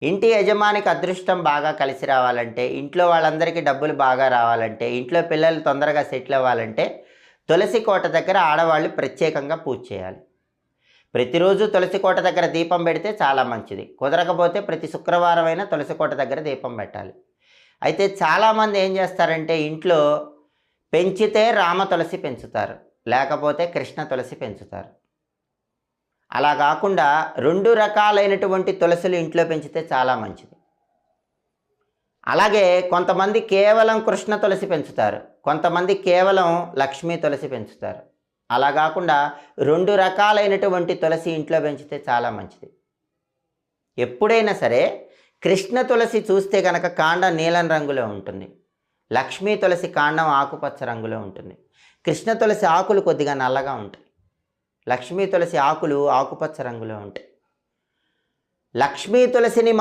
ఇంటి యజమానికి అదృష్టం బాగా కలిసి రావాలంటే, ఇంట్లో వాళ్ళందరికీ డబ్బులు బాగా రావాలంటే, ఇంట్లో పిల్లలు తొందరగా సెటిల్ అవ్వాలంటే, తులసి కోట దగ్గర ఆడవాళ్ళు ప్రత్యేకంగా పూజ చేయాలి. ప్రతిరోజు తులసి కోట దగ్గర దీపం పెడితే చాలా మంచిది. కుదరకపోతే ప్రతి శుక్రవారం అయినా తులసి కోట దగ్గర దీపం పెట్టాలి. అయితే చాలామంది ఏం చేస్తారంటే ఇంట్లో పెంచితే రామ తులసి పెంచుతారు, లేకపోతే కృష్ణ తులసి పెంచుతారు. అలా కాకుండా 2 రకాలైనటువంటి తులసులు ఇంట్లో పెంచితే చాలా మంచిది. అలాగే కొంతమంది కేవలం కృష్ణ తులసి పెంచుతారు, కొంతమంది కేవలం లక్ష్మీ తులసి పెంచుతారు. అలా కాకుండా 2 రకాలైనటువంటి తులసి ఇంట్లో పెంచితే చాలా మంచిది. ఎప్పుడైనా సరే కృష్ణ తులసి చూస్తే కనుక కాండం నీలం రంగులో ఉంటుంది, లక్ష్మీ తులసి కాండం ఆకుపచ్చ రంగులో ఉంటుంది. కృష్ణ తులసి ఆకులు కొద్దిగా నల్లగా ఉంటాయి, లక్ష్మీ తులసి ఆకులు ఆకుపచ్చ రంగులో ఉంటాయి. లక్ష్మీ తులసిని